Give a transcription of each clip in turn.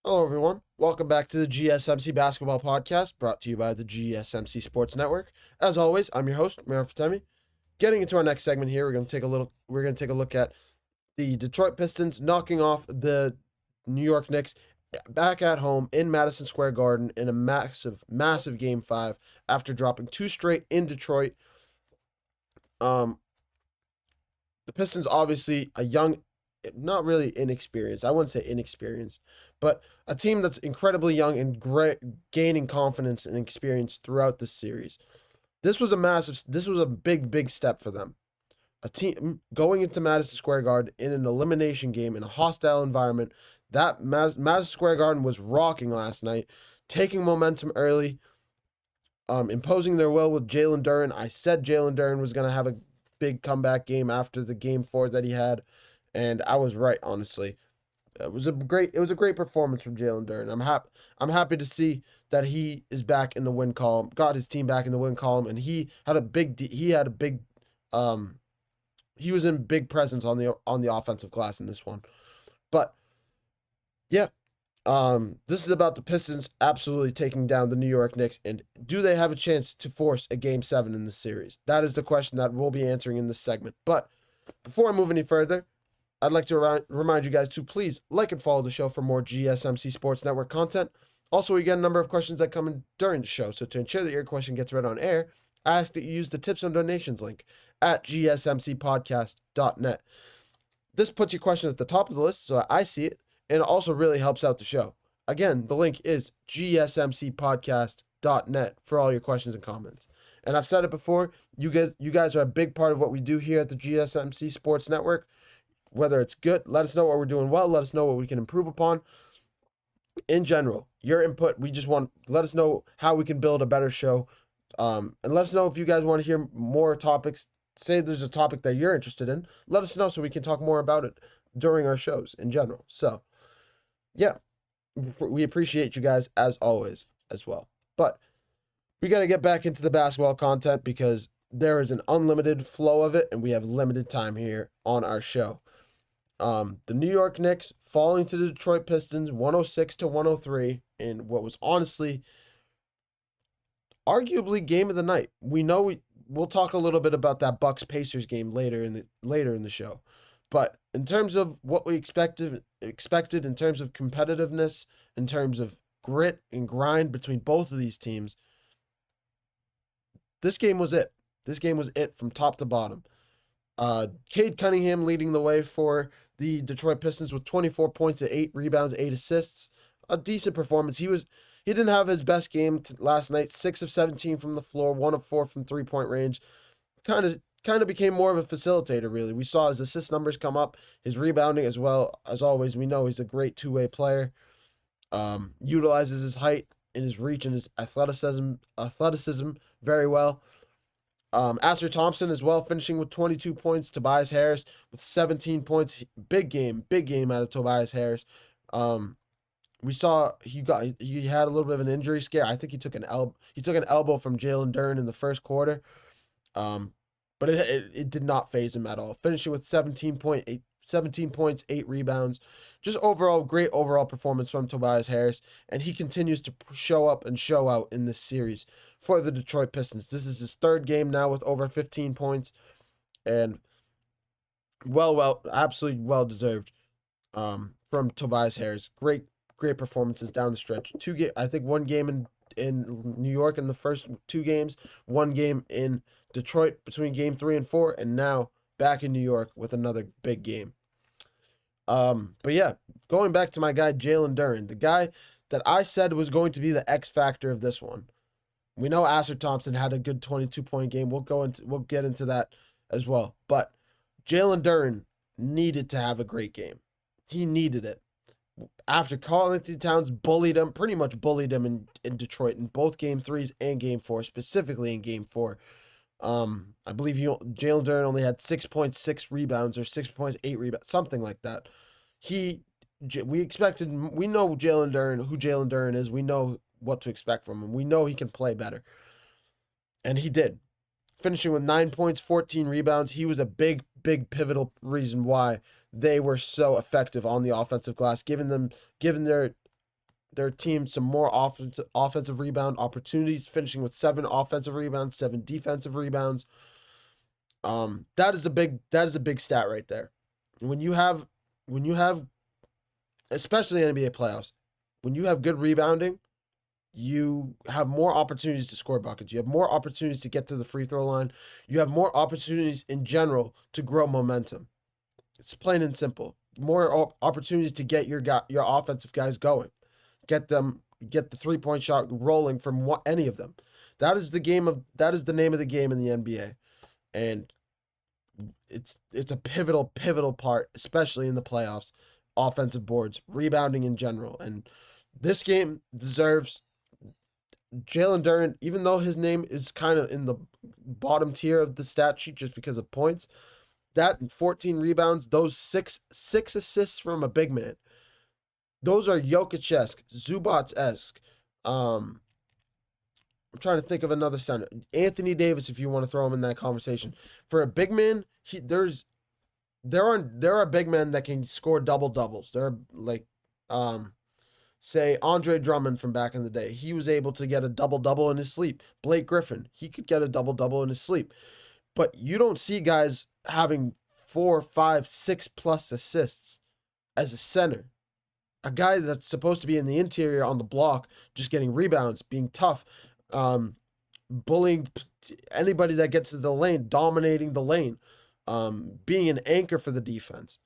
Hello, everyone. Welcome back to the GSMC Basketball Podcast, brought to you by the GSMC Sports Network. As always, I'm your host, Mira Fatemi. Getting into our next segment here, we're going to take a look at the Detroit Pistons knocking off the New York Knicks back at home in Madison Square Garden in a massive Game 5 after dropping two straight in Detroit. Um, the Pistons obviously a young, not really inexperienced. I wouldn't say inexperienced, but a team that's incredibly young and gaining confidence and experience throughout the series. This was a big step for them. A team going into Madison Square Garden in an elimination game in a hostile environment. That Madison Square Garden was rocking last night, taking momentum early, imposing their will with Jalen Duren. I said Jalen Duren was going to have a big comeback game after the game 4 that he had, and I was right, honestly. It was a great performance from Jalen Duren. I'm happy to see that he is back in the win column, got his team back in the win column, and he was in big presence on the offensive glass in this one. But yeah, this is about the Pistons absolutely taking down the New York Knicks, and do they have a chance to force a Game 7 in this series? That is the question that we'll be answering in this segment. But before I move any further, I'd like to remind you guys to please like and follow the show for more GSMC Sports Network content. Also, we get a number of questions that come in during the show, so to ensure that your question gets read on air, I ask that you use the tips and donations link at gsmcpodcast.net. This puts your question at the top of the list so I see it, and it also really helps out the show. Again, the link is gsmcpodcast.net for all your questions and comments. And I've said it before, you guys are a big part of what we do here at the GSMC Sports Network. Whether it's good, let us know what we're doing well, let us know what we can improve upon. In general, your input, let us know how we can build a better show. And let us know if you guys want to hear more topics. Say there's a topic that you're interested in, let us know so we can talk more about it during our shows in general. So, yeah, we appreciate you guys as always as well. But we got to get back into the basketball content because there is an unlimited flow of it and we have limited time here on our show. The New York Knicks falling to the Detroit Pistons 106-103 in what was honestly arguably game of the night. We'll talk a little bit about that Bucks Pacers game later in the show. But in terms of what we expected in terms of competitiveness, in terms of grit and grind between both of these teams, this game was it. This game was it from top to bottom. Cade Cunningham leading the way for the Detroit Pistons with 24 points and 8 rebounds, 8 assists. A decent performance. He didn't have his best game last night. 6 of 17 from the floor, 1 of 4 from 3-point range. Kind of became more of a facilitator, really. We saw his assist numbers come up, his rebounding as well. As always, we know he's a great two-way player. Utilizes his height and his reach and his athleticism very well. Ausar Thompson as well, finishing with 22 points. Tobias Harris with 17 points. Big game out of Tobias Harris. We saw he had a little bit of an injury scare. I think he took an elbow from Jalen Duren in the first quarter. But it did not faze him at all. Finishing with 17 points, 8 rebounds. Just great overall performance from Tobias Harris, and he continues to show up and show out in this series for the Detroit Pistons. This is his third game now with over 15 points, and absolutely well deserved from Tobias Harris. Great performances down the stretch. I think one game in New York in the first 2 games, one game in Detroit between game 3 and 4, and now back in New York with another big game. But yeah, going back to my guy Jalen Duren, the guy that I said was going to be the X factor of this one. We know Ausar Thompson had a good 22-point game. We'll get into that as well. But Jalen Duren needed to have a great game. He needed it. After Karl-Anthony Towns pretty much bullied him in Detroit in both game 3s and game 4, specifically in game 4. I believe Jalen Duren only had 6.6 rebounds or 6.8 rebounds, something like that. We know who Jalen Duren is. We know what to expect from him. We know he can play better. And he did. Finishing with 9 points, 14 rebounds. He was a big pivotal reason why they were so effective on the offensive glass, giving their their team some more offensive rebound opportunities, finishing with 7 offensive rebounds, 7 defensive rebounds. That is a big stat right there. When you have especially NBA playoffs, when you have good rebounding, you have more opportunities to score buckets. You have more opportunities to get to the free throw line. You have more opportunities in general to grow momentum. It's plain and simple. More opportunities to get your offensive guys going. Get the 3-point shot rolling from any of them. That is the name of the game in the NBA. And it's a pivotal part, especially in the playoffs, offensive boards, rebounding in general. And this game deserves Jalen Duren, even though his name is kind of in the bottom tier of the stat sheet just because of points, that 14 rebounds, those six assists from a big man, those are Jokic-esque, Zubac-esque. I'm trying to think of another center. Anthony Davis, if you want to throw him in that conversation. For a big man, there are big men that can score double doubles. There are like say Andre Drummond from back in the day. He was able to get a double-double in his sleep. Blake Griffin, he could get a double-double in his sleep. But you don't see guys having 4, 5, 6+ assists as a center. A guy that's supposed to be in the interior on the block, just getting rebounds, being tough, bullying anybody that gets to the lane, dominating the lane, being an anchor for the defense.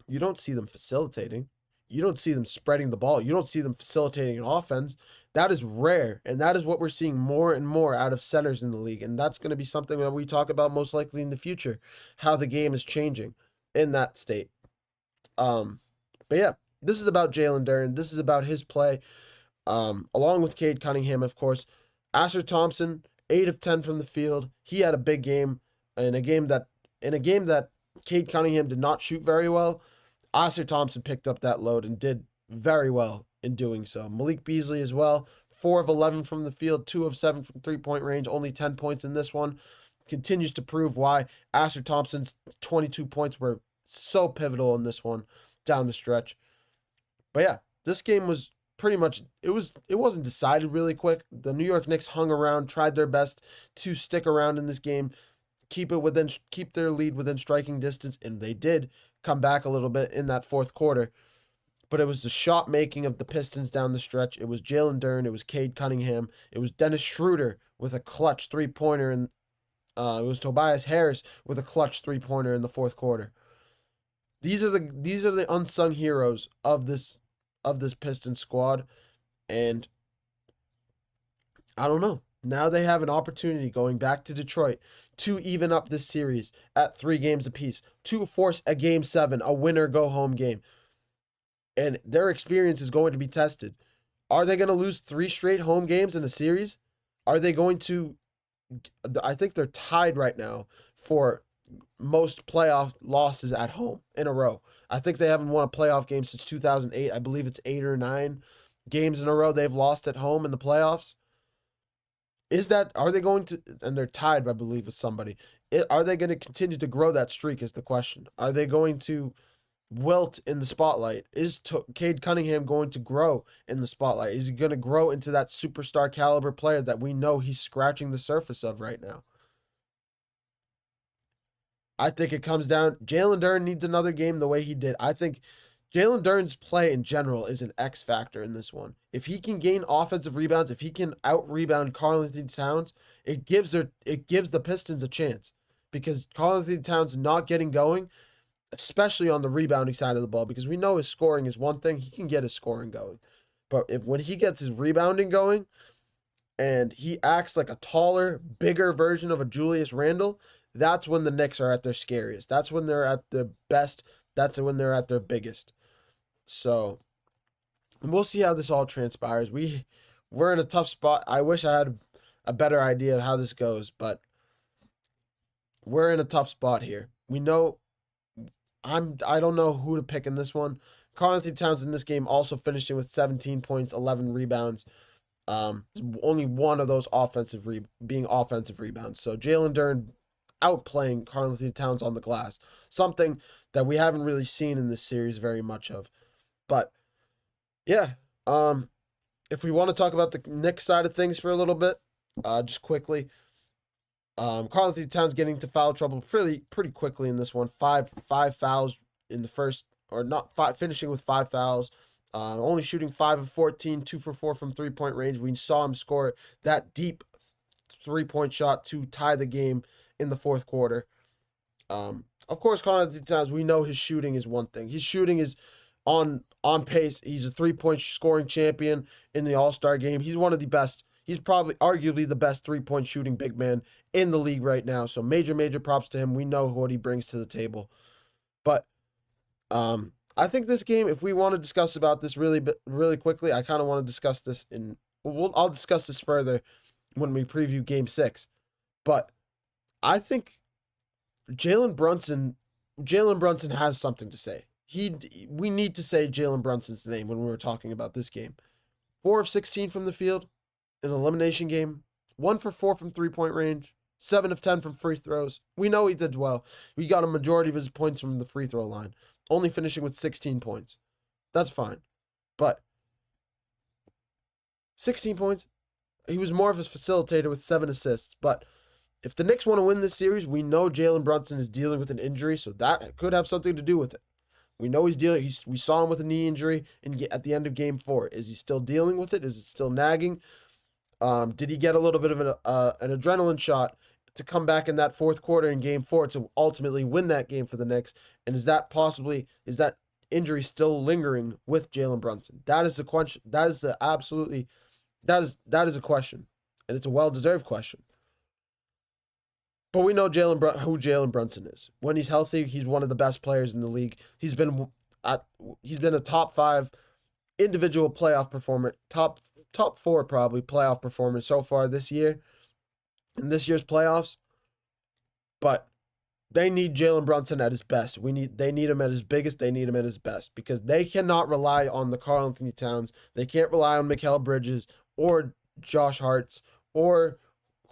You don't see them facilitating. You don't see them spreading the ball. You don't see them facilitating an offense. That is rare, and that is what we're seeing more and more out of centers in the league, and that's going to be something that we talk about most likely in the future, how the game is changing in that state. But yeah, this is about Jalen Duren. This is about his play, along with Cade Cunningham, of course. Ausar Thompson, 8 of 10 from the field. He had a big game in a game that Cade Cunningham did not shoot very well. Ausar Thompson picked up that load and did very well in doing so. Malik Beasley as well, 4 of 11 from the field, 2 of 7 from 3-point range, only 10 points in this one. Continues to prove why Ausar Thompson's 22 points were so pivotal in this one down the stretch. But yeah, this game was pretty much, it wasn't decided really quick. The New York Knicks hung around, tried their best to stick around in this game, keep their lead within striking distance, and they did come back a little bit in that fourth quarter. But it was the shot making of the Pistons down the stretch. It was Jalen Duren. It was Cade Cunningham. It was Dennis Schroeder with a clutch 3-pointer, and it was Tobias Harris with a clutch 3-pointer in the fourth quarter. These are the unsung heroes of this Pistons squad, and I don't know. Now they have an opportunity going back to Detroit to even up this series at 3 games apiece, to force a Game 7, a winner-go-home game. And their experience is going to be tested. Are they going to lose 3 straight home games in a series? Are they going to... I think they're tied right now for most playoff losses at home in a row. I think they haven't won a playoff game since 2008. I believe it's 8 or 9 games in a row they've lost at home in the playoffs. Are they going to, and they're tied, I believe, with somebody. Are they going to continue to grow that streak is the question. Are they going to wilt in the spotlight? Is Cade Cunningham going to grow in the spotlight? Is he going to grow into that superstar caliber player that we know he's scratching the surface of right now? I think it comes down, Jalen Duren needs another game the way he did. I think Jalen Duren's play in general is an X factor in this one. If he can gain offensive rebounds, if he can out-rebound Karl-Anthony Towns, it gives the Pistons a chance. Because Karl-Anthony Towns not getting going, especially on the rebounding side of the ball, because we know his scoring is one thing, he can get his scoring going. But when he gets his rebounding going, and he acts like a taller, bigger version of a Julius Randle, that's when the Knicks are at their scariest. That's when they're at their best. That's when they're at their biggest. So, we'll see how this all transpires. We're in a tough spot. I wish I had a better idea of how this goes, but we're in a tough spot here. We know I don't know who to pick in this one. Karl-Anthony Towns in this game also finishing with 17 points, 11 rebounds. Only one of those being offensive rebounds. So Jalen Duren outplaying Karl-Anthony Towns on the glass. Something that we haven't really seen in this series very much of. But yeah, Um, if we want to talk about the Knicks side of things for a little bit, just quickly, Karl-Anthony Towns getting into foul trouble pretty quickly in this one. Five fouls in the first, or not five, finishing with 5 fouls. Only shooting 5 of 14, 2 for 4 from 3-point range. We saw him score that deep 3-point shot to tie the game in the fourth quarter. Of course, Karl-Anthony Towns, we know his shooting is one thing. His shooting is on pace. He's a 3-point scoring champion in the All-Star game. He's one of the best. He's probably arguably the best 3-point shooting big man in the league right now. So major props to him. We know what he brings to the table. But I think this game, if we want to discuss about this really quickly, I kind of want to discuss this I'll discuss this further when we preview Game 6. But I think Jalen Brunson has something to say. We need to say Jalen Brunson's name when we were talking about this game. 4 of 16 from the field, an elimination game. 1 for 4 from 3-point range. 7 of 10 from free throws. We know he did well. We got a majority of his points from the free throw line, only finishing with 16 points. That's fine. But 16 points, he was more of a facilitator with 7 assists. But if the Knicks want to win this series, we know Jalen Brunson is dealing with an injury, so that could have something to do with it. We know he's dealing. We saw him with a knee injury at the end of Game 4. Is he still dealing with it? Is it still nagging? Did he get a little bit of an adrenaline shot to come back in that fourth quarter in Game 4 to ultimately win that game for the Knicks? And is that injury still lingering with Jalen Brunson? That is the question. That is a question, and it's a well-deserved question. But we know who Jalen Brunson is. When he's healthy, he's one of the best players in the league. He's been a top 5 individual playoff performer, top 4 probably playoff performer so far this year, in this year's playoffs. But they need Jalen Brunson at his best. They need him at his biggest. They need him at his best because they cannot rely on the Karl-Anthony Towns. They can't rely on Mikal Bridges or Josh Harts or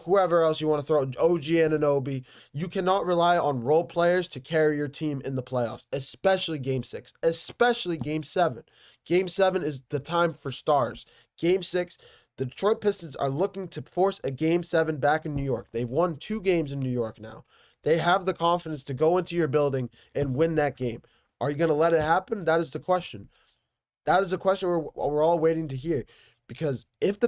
whoever else you want to throw, OG Anunoby. You cannot rely on role players to carry your team in the playoffs, especially Game 6, especially Game 7. Game 7 is the time for stars. Game 6, the Detroit Pistons are looking to force a Game 7 back in New York. They've won 2 games in New York now. They have the confidence to go into your building and win that game. Are you going to let it happen? That is the question. That is the question we're all waiting to hear. Because if the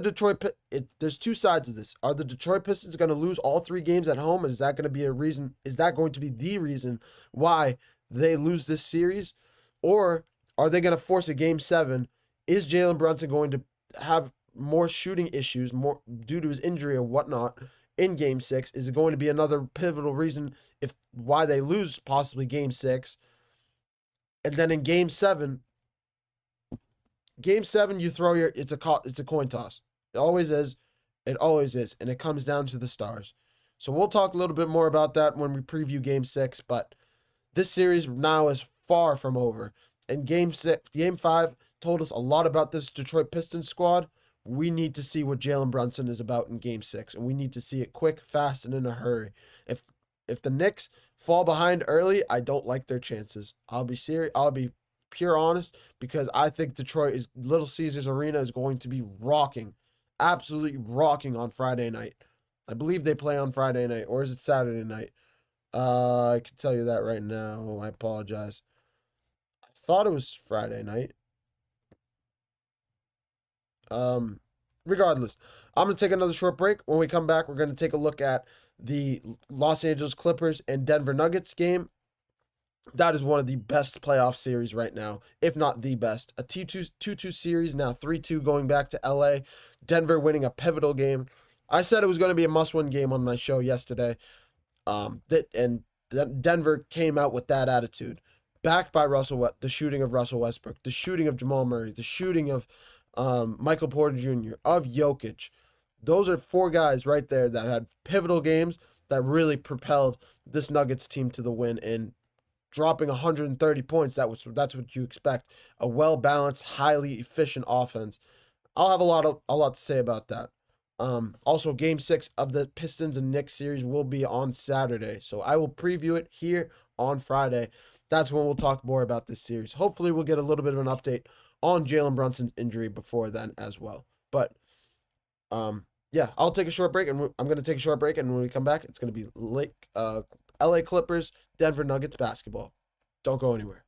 there's 2 sides of this. Are the Detroit Pistons going to lose all 3 games at home? Is that going to be a reason? Is that going to be the reason why they lose this series? Or are they going to force a Game 7? Is Jalen Brunson going to have more shooting issues more due to his injury or whatnot in Game 6? Is it going to be another pivotal reason why they lose possibly Game 6? And then in Game 7, you throw it's a coin toss. It always is. It always is. And it comes down to the stars. So we'll talk a little bit more about that when we preview Game 6. But this series now is far from over. And Game 5 told us a lot about this Detroit Pistons squad. We need to see what Jalen Brunson is about in Game 6. And we need to see it quick, fast, and in a hurry. If the Knicks fall behind early, I don't like their chances. I'll be serious. I'll be pure honest, because I think Little Caesars Arena is going to be rocking, absolutely rocking on Friday night. I believe they play on Friday night, or is it Saturday night? I can tell you that right now. I apologize. I thought it was Friday night. Regardless, I'm going to take another short break. When we come back, we're going to take a look at the Los Angeles Clippers and Denver Nuggets game. That is one of the best playoff series right now, if not the best. A 2-2 series, now 3-2 going back to LA. Denver winning a pivotal game. I said it was going to be a must-win game on my show yesterday. Denver came out with that attitude. Backed by the shooting of Russell Westbrook, the shooting of Jamal Murray, the shooting of Michael Porter Jr., of Jokic. Those are 4 guys right there that had pivotal games that really propelled this Nuggets team to the win, and dropping 130 points, that's what you expect. A well-balanced, highly efficient offense. I'll have a lot to say about that. Also, Game 6 of the Pistons and Knicks series will be on Saturday, so I will preview it here on Friday. that's when we'll talk more about this series. Hopefully, we'll get a little bit of an update on Jalen Brunson's injury before then as well. But yeah, I'll take a short break, and I'm going to take a short break, and when we come back, it's going to be LA Clippers, Denver Nuggets basketball. Don't go anywhere.